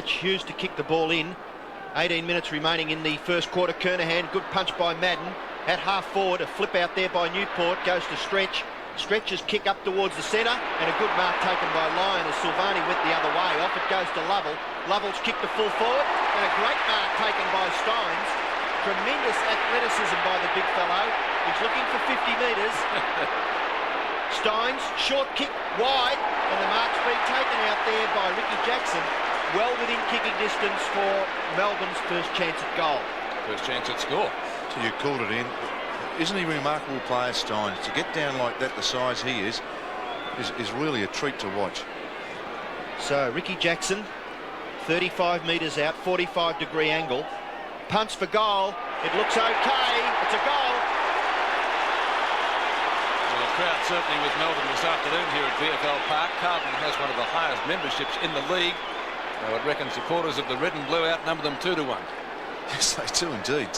match. Hughes to kick the ball in. 18 minutes remaining in the first quarter. Kernahan, good punch by Madden. At half forward, a flip out there by Newport, goes to Stretch. Stretch's kick up towards the centre, and a good mark taken by Lyon as Silvani went the other way. Off it goes to Lovell. Lovell's kick to full forward, and a great mark taken by Steins. Tremendous athleticism by the big fellow. He's looking for 50 metres. Steins, short kick wide, and the mark's been taken out there by Ricky Jackson. Well within kicking distance for Melbourne's first chance at goal. First chance at score. So you called it in. Isn't he a remarkable player, Steins? To get down like that, the size he is really a treat to watch. So Ricky Jackson, 35 metres out, 45-degree angle. Punts for goal. It looks okay. It's a goal. Well, the crowd certainly with Melbourne this afternoon here at VFL Park. Carlton has one of the highest memberships in the league. I would reckon supporters of the red and blue outnumber them 2-1. Yes, they do indeed.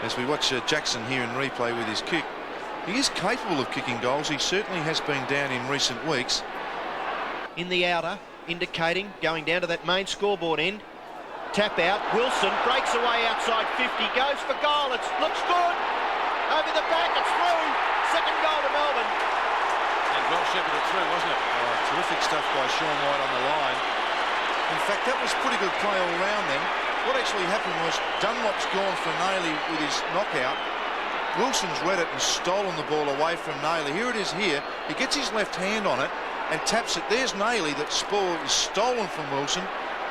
As we watch Jackson here in replay with his kick, he is capable of kicking goals. He certainly has been down in recent weeks. In the outer, indicating, going down to that main scoreboard end. Tap out, Wilson breaks away outside 50, goes for goal, it looks good. Over the back, it's through. Second goal to Melbourne. And well shepherded through, wasn't it? Oh, terrific stuff by Sean Wight on the line. In fact, that was pretty good play all round then. What actually happened was Dunlop's gone for Nayley with his knockout. Wilson's read it and stolen the ball away from Nayley. Here it is here. He gets his left hand on it and taps it. There's Nayley. That ball is stolen from Wilson.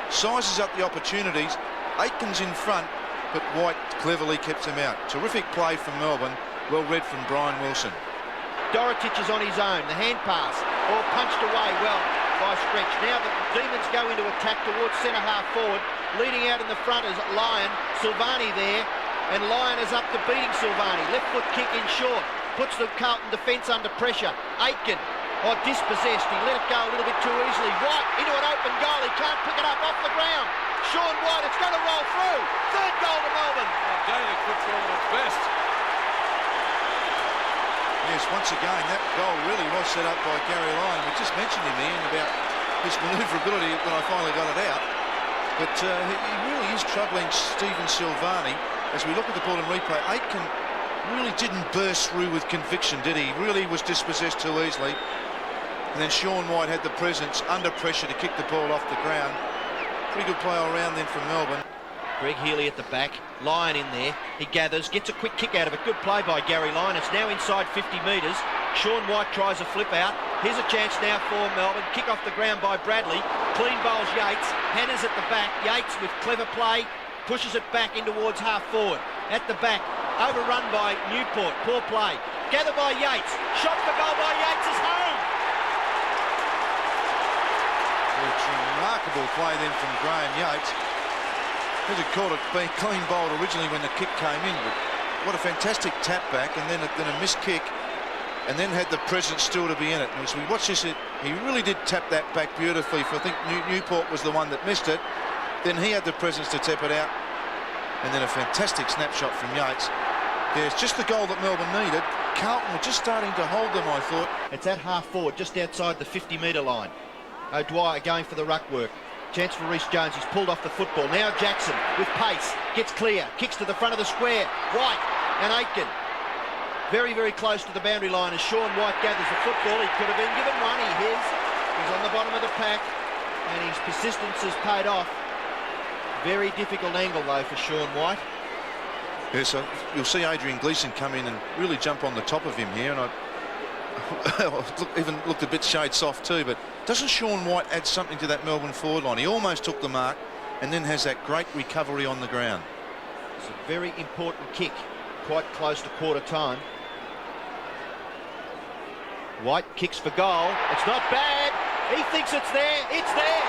Sizes up the opportunities. Aitken's in front, but Wight cleverly kept him out. Terrific play from Melbourne. Well read from Brian Wilson. Dorotic is on his own. The hand pass, all punched away well by Stretch. Now the Demons go into attack towards centre half forward. Leading out in the front is Lyon. Silvani there, and Lyon is up to beating Silvani. Left foot kick in short. Puts the Carlton defence under pressure. Aitken, dispossessed. He let it go a little bit too easily. Wight into an open goal. He can't pick it up off the ground. Sean Wight, it's going to roll through. Third goal to Melbourne. Gaelic football at its best. Yes, once again, that goal really was set up by Garry Lyon. We just mentioned him, Ian, about his manoeuvrability when I finally got it out. But he really is troubling Stephen Silvani. As we look at the ball in replay, Aitken really didn't burst through with conviction, did he? Really was dispossessed too easily. And then Sean Wight had the presence under pressure to kick the ball off the ground. Pretty good play all round then from Melbourne. Greg Healy at the back, Lyon in there. He gathers, gets a quick kick out of it. Good play by Garry Lyon. It's now inside 50 metres. Sean Wight tries a flip out. Here's a chance now for Melbourne. Kick off the ground by Bradley. Clean bowls Yeats. Hannah's at the back. Yeats with clever play pushes it back in towards half forward. At the back, overrun by Newport. Poor play. Gather by Yeats. Shot for goal by Yeats is home. It's a remarkable play then from Graeme Yeats. As he called it, being clean bowled originally when the kick came in, but what a fantastic tap back, and then a missed kick, and then had the presence still to be in it. And as we watch this, he really did tap that back beautifully. For I think Newport was the one that missed it. Then he had the presence to tap it out, and then a fantastic snapshot from Yeats. There's just the goal that Melbourne needed. Carlton were just starting to hold them, I thought. It's at half forward, just outside the 50-metre line. O'Dwyer going for the ruck work. Chance for Rhys Jones. He's pulled off the football. Now Jackson with pace. Gets clear. Kicks to the front of the square. Wight and Aitken. Very, very close to the boundary line as Sean Wight gathers the football. He could have been given one. He is. He's on the bottom of the pack. And his persistence has paid off. Very difficult angle, though, for Sean Wight. Yes, so you'll see Adrian Gleeson come in and really jump on the top of him here. And I even looked a bit shade soft too, but doesn't Sean Wight add something to that Melbourne forward line? He almost took the mark and then has that great recovery on the ground. It's a very important kick, quite close to quarter time. Wight kicks for goal. It's not bad. He thinks it's there. It's there.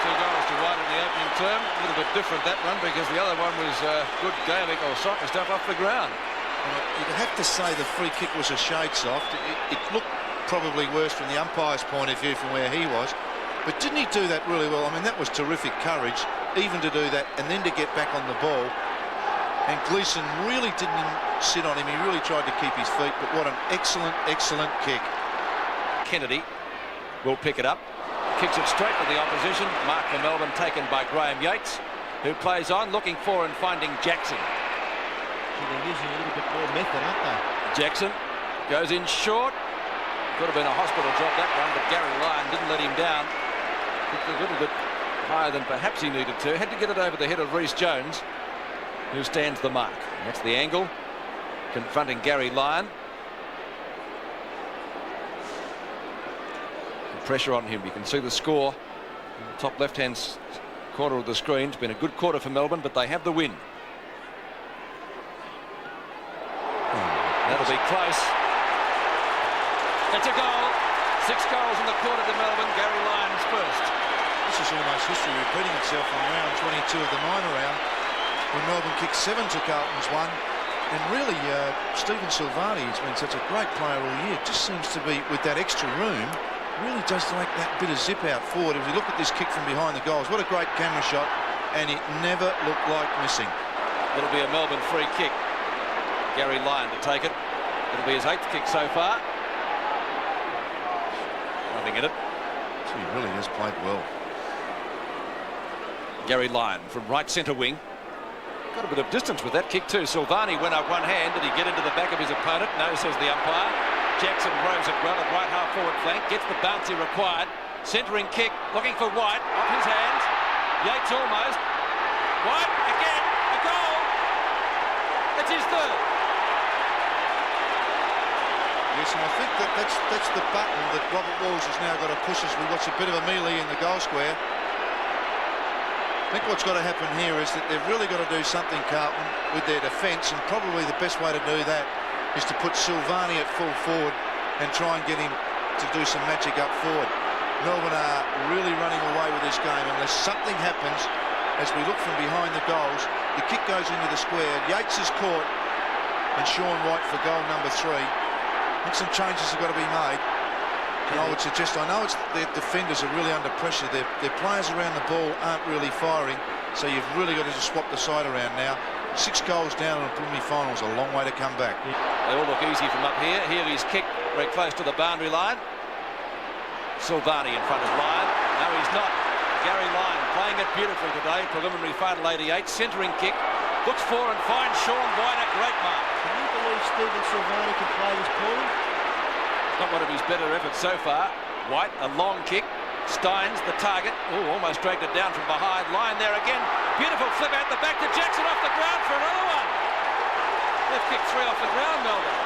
2 goals to Wight in the opening term. A little bit different that one because the other one was good Gaelic or soccer stuff off the ground. You'd have to say the free kick was a shade soft. It looked probably worse from the umpire's point of view from where he was. But didn't he do that really well? I mean, that was terrific courage, even to do that and then to get back on the ball. And Gleeson really didn't sit on him. He really tried to keep his feet, but what an excellent, excellent kick. Kennedy will pick it up. kicks it straight to the opposition. Mark for Melbourne taken by Graeme Yeats, who plays on, looking for and finding Jackson. They're using a little bit more method, aren't they? Jackson goes in short. Could have been a hospital drop, that one, but Garry Lyon didn't let him down. Kicked a little bit higher than perhaps he needed to. Had to get it over the head of Rhys Jones, who stands the mark. That's the angle, confronting Garry Lyon. Pressure on him. You can see the score in the top left-hand corner of the screen. It's been a good quarter for Melbourne, but they have the win. That'll be close. It's a goal. 6 goals in the quarter to Melbourne. Garry Lyon's first. This is almost history repeating itself from round 22 of the minor round, when Melbourne kicked 7 to Carlton's 1. And really, Stephen Silvani has been such a great player all year. Just seems to be, with that extra room, really does like that bit of zip out forward. If you look at this kick from behind the goals, what a great camera shot, and it never looked like missing. It'll be a Melbourne free kick. Garry Lyon to take it. It'll be his 8th kick so far. Nothing in it. So he really has played well. Garry Lyon from right centre wing. Got a bit of distance with that kick too. Silvani went up one hand. Did he get into the back of his opponent? No, says the umpire. Jackson rows it well at right half forward flank. Gets the bounce he required. Centering kick. Looking for Wight. Off his hands. Yeats almost. Wight again. A goal. It's his 3rd. Yes, and I think that's the button that Robert Walls has now got to push as we watch a bit of a melee in the goal square. I think what's got to happen here is that they've really got to do something, Carlton, with their defence, and probably the best way to do that is to put Silvani at full forward and try and get him to do some magic up forward. Melbourne are really running away with this game unless something happens. As we look from behind the goals, the kick goes into the square. Yeats is caught, and Sean Wight for goal number 3. I think some changes have got to be made. And I would suggest, I know it's their defenders are really under pressure. Their players around the ball aren't really firing, so you've really got to just swap the side around now. 6 goals down in a preliminary final is a long way to come back. They all look easy from up here. Healy's kick very close to the boundary line. Silvani in front of Lyon. No, he's not. Garry Lyon playing it beautifully today. Preliminary final 88. Centering kick. Looks for and finds Sean Wight. A great mark. Can you believe Stephen Silvani can play this poorly? Not one of his better efforts so far. Wight, a long kick. Steins, the target. Oh, almost dragged it down from behind. Lyon there again. Beautiful flip out the back to Jackson off the ground for another one. They've kicked 3 off the ground, Melbourne.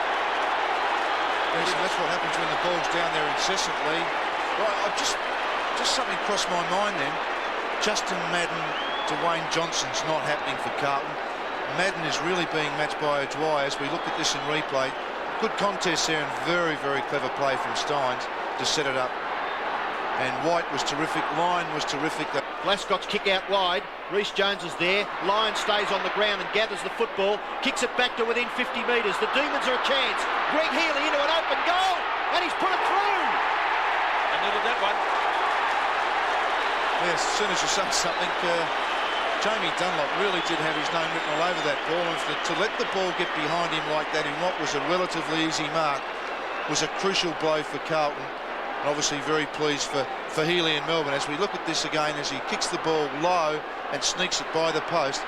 Yes, and that's what happens when the ball's down there incessantly. Well, just something crossed my mind then. Justin Madden to Wayne Johnson's not happening for Carlton. Madden is really being matched by O'Dwyer as we look at this in replay. Good contest there and very, very clever play from Steins to set it up. And Wight was terrific. Lyon was terrific. Glasgott's kick out wide. Rhys Jones is there. Lyon stays on the ground and gathers the football. Kicks it back to within 50 metres. The Demons are a chance. Greg Healy into an open goal. And he's put it through. I needed that one. Yes, as soon as you say something, Jamie Dunlop really did have his name written all over that ball, and to let the ball get behind him like that in what was a relatively easy mark was a crucial blow for Carlton. And obviously very pleased for Healy and Melbourne as we look at this again as he kicks the ball low and sneaks it by the post.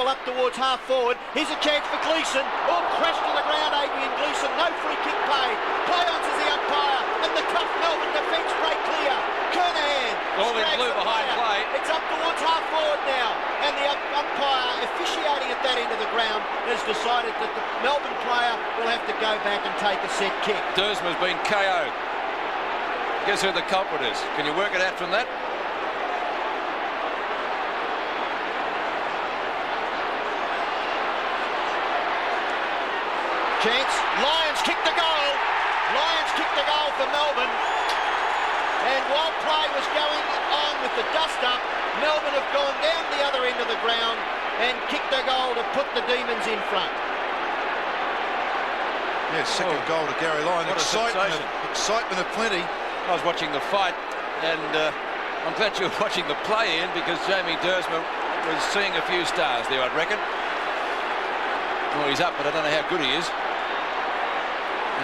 Well, up towards half forward. Here's a chance for Gleeson. Oh, crashed to the ground, Adrian Gleeson. No free kick played. Play on, says the umpire. And the tough Melbourne defence break clear. Kernahan. All in blue behind play. It's up towards half forward now. And the umpire officiating at that end of the ground has decided that the Melbourne player will have to go back and take a set kick. Dersma's been KO'd. Guess who the culprit is? Can you work it out from that? Chance. Lions kick the goal. Lions kick the goal for Melbourne. And while play was going on with the dust up, Melbourne have gone down the other end of the ground and kicked the goal to put the Demons in front. Yeah, second goal to Garry Lyon. Excitement of plenty. I was watching the fight, and I'm glad you were watching the play in because Jamie Dersma was seeing a few stars there, I'd reckon. Well, he's up, but I don't know how good he is.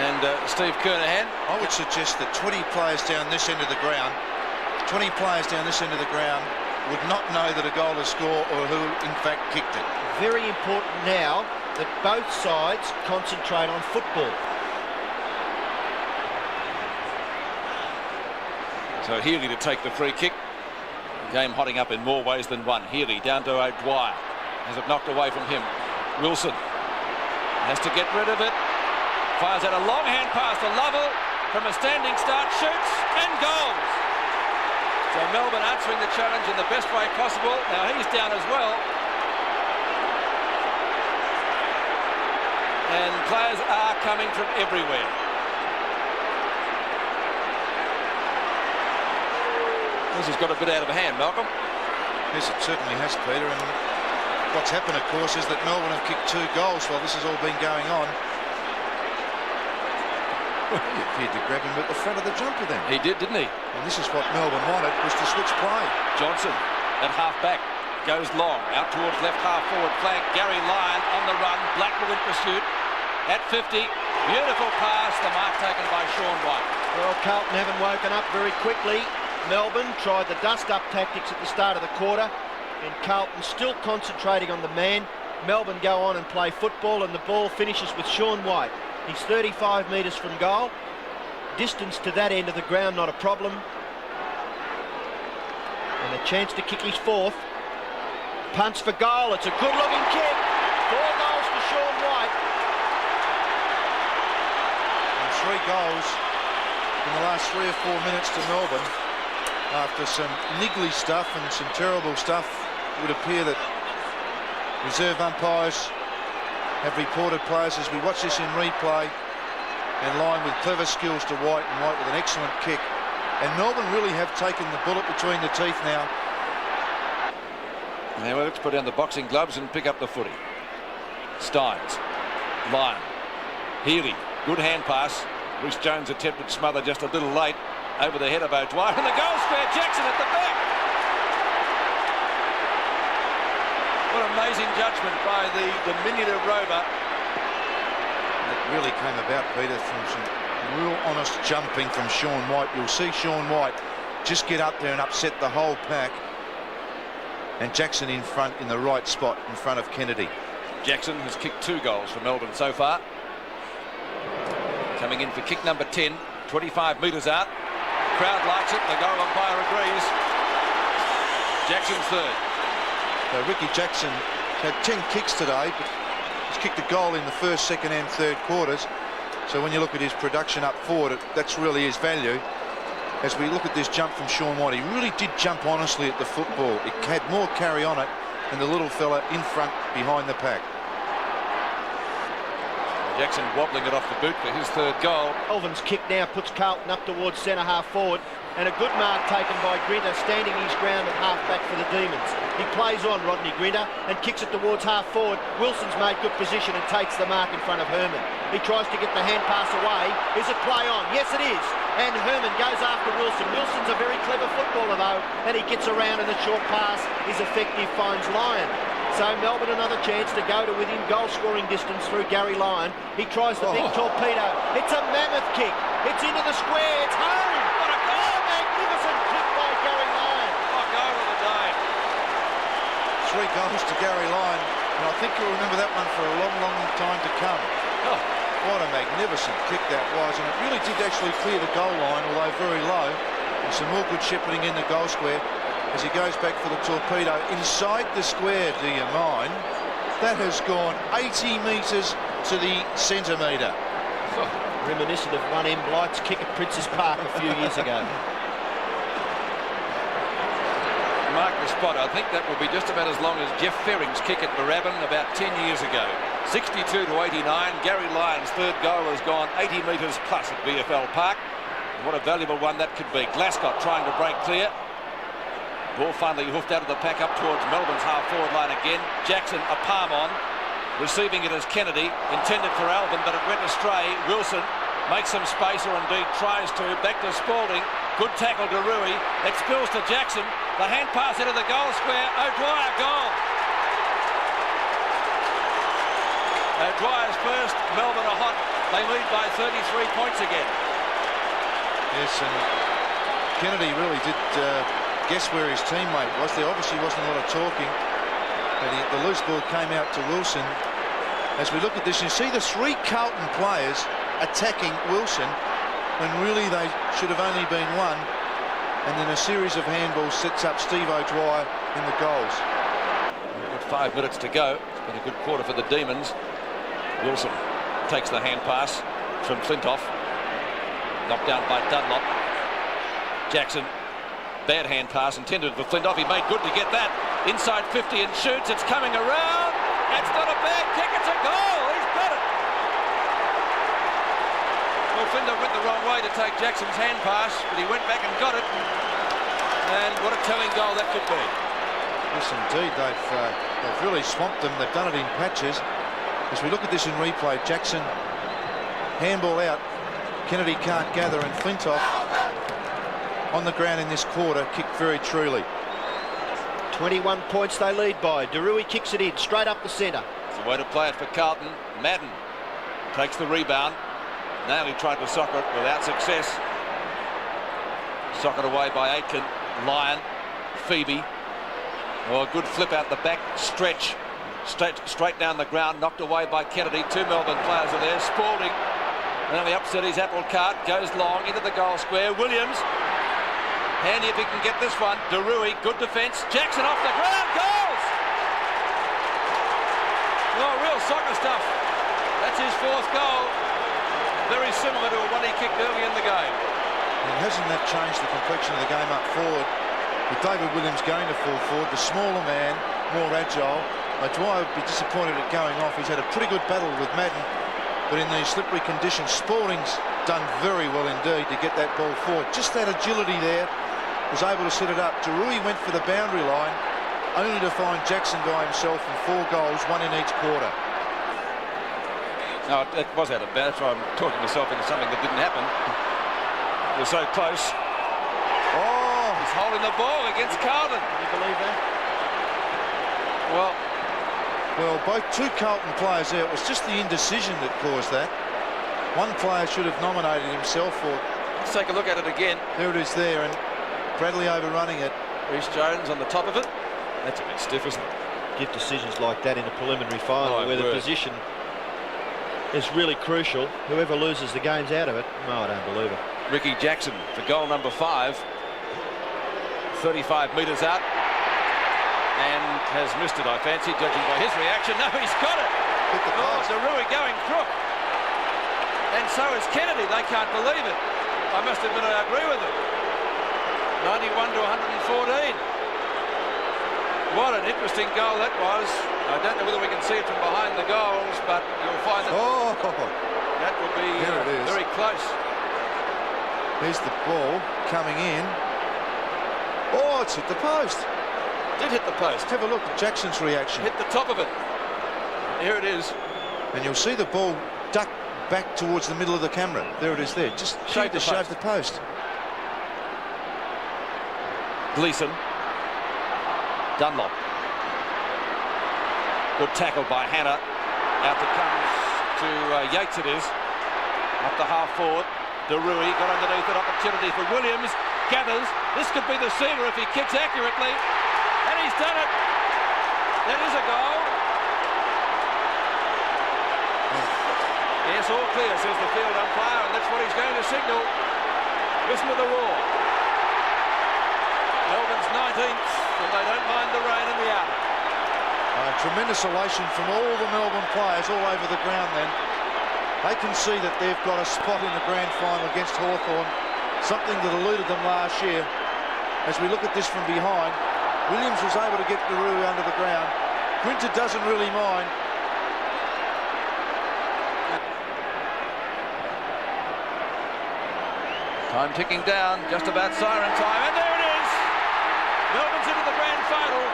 And Steve Kernahan. I would suggest that 20 players down this end of the ground 20 players down this end of the ground would not know that a goal is scored or who in fact kicked it. Very important now that both sides concentrate on football. So Healy to take the free kick. Game hotting up in more ways than one. Healy down to O'Dwyer. Has it knocked away from him. Wilson has to get rid of it. Fires out a long hand pass to Lovell. From a standing start, shoots and goals. So Melbourne answering the challenge in the best way possible. Now he's down as well. And players are coming from everywhere. This has got a bit out of hand, Malcolm. Yes, it certainly has, Peter. And what's happened, of course, is that Melbourne have kicked 2 goals while this has all been going on. He appeared to grab him at the front of the jumper then. He did, didn't he? And this is what Melbourne wanted, was to switch play. Johnson at half back goes long out towards left half forward flank. Garry Lyon on the run. Blackwell in pursuit at 50. Beautiful pass. The mark taken by Sean Wight. Well, Carlton haven't woken up very quickly. Melbourne tried the dust-up tactics at the start of the quarter, and Carlton still concentrating on the man. Melbourne go on and play football, and the ball finishes with Sean Wight. He's 35 metres from goal. Distance to that end of the ground, not a problem. And a chance to kick his 4th. Punts for goal. It's a good-looking kick. 4 goals for Sean Wight. And 3 goals in the last 3 or 4 minutes to Melbourne. After some niggly stuff and some terrible stuff, it would appear that reserve umpires have reported players as we watch this in replay, and Lyon with clever skills to Wight, and Wight with an excellent kick. And Melbourne really have taken the bullet between the teeth now. Now let's put down the boxing gloves and pick up the footy. Steins, Lyon, Healy, good hand pass. Bruce Jones attempted smother just a little late over the head of O'Dwyer, and the goal square. Jackson at the back. What amazing judgment by the diminutive rover. It really came about, Peter, from some real honest jumping from Sean Wight. You'll see Sean Wight just get up there and upset the whole pack. And Jackson in front in the right spot in front of Kennedy. Jackson has kicked 2 goals for Melbourne so far. Coming in for kick number 10, 25 metres out. Crowd likes it, the goal umpire agrees. Jackson's 3rd. So Ricky Jackson had 10 kicks today, but he's kicked a goal in the 1st, 2nd and 3rd quarters. So when you look at his production up forward, that's really his value. As we look at this jump from Sean Wight, he really did jump honestly at the football. It had more carry on it than the little fella in front behind the pack. Jackson wobbling it off the boot for his 3rd goal. Elvin's kick now puts Carlton up towards centre half forward, and a good mark taken by Grinter, standing his ground at half back for the Demons. He plays on, Rodney Grinter, and kicks it towards half forward. Wilson's made good position and takes the mark in front of Herman. He tries to get the hand pass away. Is it play on? Yes, it is. And Herman goes after Wilson. Wilson's a very clever footballer, though, and he gets around, and the short pass is effective, finds Lyon. So Melbourne another chance to go to within goal-scoring distance through Garry Lyon. He tries the big torpedo. It's a mammoth kick. It's into the square. It's home. What a goal! Magnificent kick by Garry Lyon. Oh, goal of the day. 3 goals to Garry Lyon, and I think you'll remember that one for a long, long time to come. Oh. What a magnificent kick that was, and it really did actually clear the goal line, although very low. And some more good shepherding in the goal square as he goes back for the torpedo inside the square. Do you mind? That has gone 80 metres to the centimetre. Reminiscent of one M. Blight's kick at Princes Park a few years ago. Mark the spot. I think that will be just about as long as Jeff Ferring's kick at Moorabbin about 10 years ago. 62 to 89. Garry Lyon's 3rd goal has gone 80 metres plus at VFL Park. And what a valuable one that could be. Glascott trying to break clear. Ball finally hoofed out of the pack up towards Melbourne's half-forward line again. Jackson a palm on. Receiving it as Kennedy. Intended for Alvin, but it went astray. Wilson makes some space, or indeed tries to. Back to Spalding. Good tackle to Rui. It spills to Jackson. The hand pass into the goal square. O'Dwyer goal. O'Dwyer's first. Melbourne are hot. They lead by 33 points again. Yes, and Kennedy really did guess where his teammate was. There obviously wasn't a lot of talking. But the loose ball came out to Wilson. As we look at this, you see the 3 Carlton players attacking Wilson when really they should have only been 1. And then a series of handballs sets up Steve O'Dwyer in the goals. We've got 5 minutes to go. It's been a good quarter for the Demons. Wilson takes the hand pass from Flintoff. Knocked down by Dunlop. Jackson, bad hand pass intended for Flintoff. He made good to get that. Inside 50 and shoots. It's coming around. It's not a bad kick. It's a goal. He's got it. Well, Flintoff went the wrong way to take Jackson's hand pass, but he went back and got it. And what a telling goal that could be. Yes, indeed. They've really swamped them. They've done it in patches. As we look at this in replay, Jackson, handball out. Kennedy can't gather, and Flintoff on the ground in this quarter kicked very truly. 21 points they lead by. Darui kicks it in, straight up the centre. It's a way to play it for Carlton. Madden takes the rebound. Naily tried to sock it without success. Sock it away by Aitken. Lyon. Phoebe. Well, a good flip out the back. Stretch. Straight down the ground. Knocked away by Kennedy. 2 Melbourne players are there. Spalding. Nearly upset his apple cart. Goes long into the goal square. Williams. Handy if he can get this one. Darui, good defence. Jackson off the ground. Goals! Oh, real soccer stuff. That's his 4th goal. Very similar to one he kicked early in the game. And hasn't that changed the complexion of the game up forward? With David Williams going to full forward, the smaller man, more agile. Dwyer would be disappointed at going off. He's had a pretty good battle with Madden, but in these slippery conditions, Spalding's done very well indeed to get that ball forward. Just that agility there. Was able to set it up. Darui went for the boundary line, only to find Jackson by himself and 4 goals, 1 in each quarter. No, it was out of bounds. That's why I'm talking myself into something that didn't happen. It was so close. Oh! He's holding the ball against Carlton. Can you believe that? Well, both 2 Carlton players there. It was just the indecision that caused that. One player should have nominated himself for. Let's take a look at it again. There it is there, and Bradley overrunning it. Rhys Jones on the top of it. That's a bit stiff, isn't it? Give decisions like that in a preliminary final where the position is really crucial. Whoever loses the game's out of it. No, I don't believe it. Ricky Jackson for goal number 5. 35 metres out. And has missed it, I fancy, judging by his reaction. No, he's got it. Oh, Darui going crook. And so is Kennedy. They can't believe it. I must admit I agree with them. 91 to 114. What an interesting goal that was. I don't know whether we can see it from behind the goals, but you'll find that that will be very close. Here's the ball coming in. Oh, it's hit the post. Did hit the post. Have a look at Jackson's reaction. Hit the top of it. Here it is. And you'll see the ball duck back towards the middle of the camera. There it is there. Just shave the post. Gleeson. Dunlop. Good tackle by Hannah. Out that comes to Yeats it is. Up the half forward. Darui got underneath it. Opportunity for Williams. Gathers. This could be the seamer if he kicks accurately. And he's done it. That is a goal. Yes, all clear, says the field umpire, and that's what he's going to signal. Listen to the roar. Melbourne's 19th, and they don't mind the rain and the out. Tremendous elation from all the Melbourne players all over the ground then. They can see that they've got a spot in the grand final against Hawthorn, something that eluded them last year. As we look at this from behind, Williams was able to get Darui under the ground. Quinter doesn't really mind. Time ticking down, just about siren time, and there it is! Melbourne's into the grand final.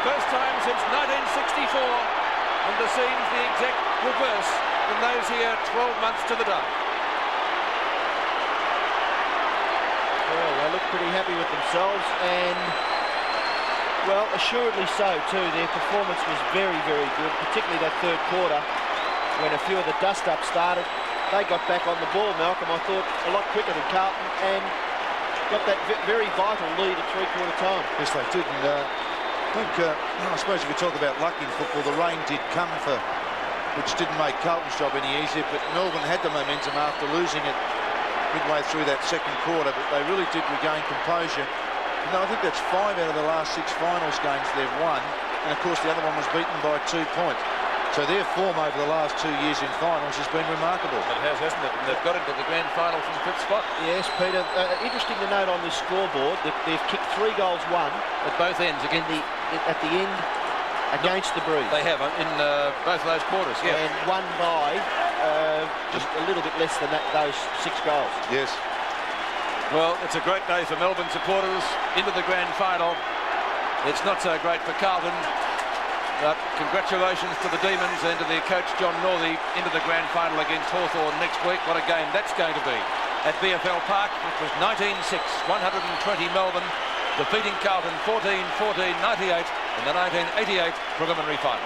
First time since 1964, and the scene's the exact reverse from those here 12 months to the day. Well, they look pretty happy with themselves, and, well, assuredly so too. Their performance was very, very good, particularly that 3rd quarter, when a few of the dust-ups started. They got back on the ball, Malcolm, I thought, a lot quicker than Carlton, and got that very vital lead at three-quarter time. Yes, they did. And I think, I suppose if you talk about luck in football, the rain did come for, which didn't make Carlton's job any easier, but Melbourne had the momentum after losing it midway through that second quarter, but they really did regain composure. And I think that's 5 out of the last 6 finals games they've won, and of course the other one was beaten by 2 points. So their form over the last 2 years in finals has been remarkable. It has, hasn't it? And they've got into the grand final from 5th spot. Yes, Peter. Interesting to note on this scoreboard that they've kicked 3 goals, 1 At both ends again. At the end against the Breeze. They have in both of those quarters, yeah. And won by just a little bit less than those 6 goals. Yes. Well, it's a great day for Melbourne supporters into the grand final. It's not so great for Carlton, but congratulations to the Demons and to their coach John Northey into the grand final against Hawthorn next week. What a game that's going to be at VFL Park. It was 19-6, 120 Melbourne, defeating Carlton 14-14, 98 in the 1988 preliminary final.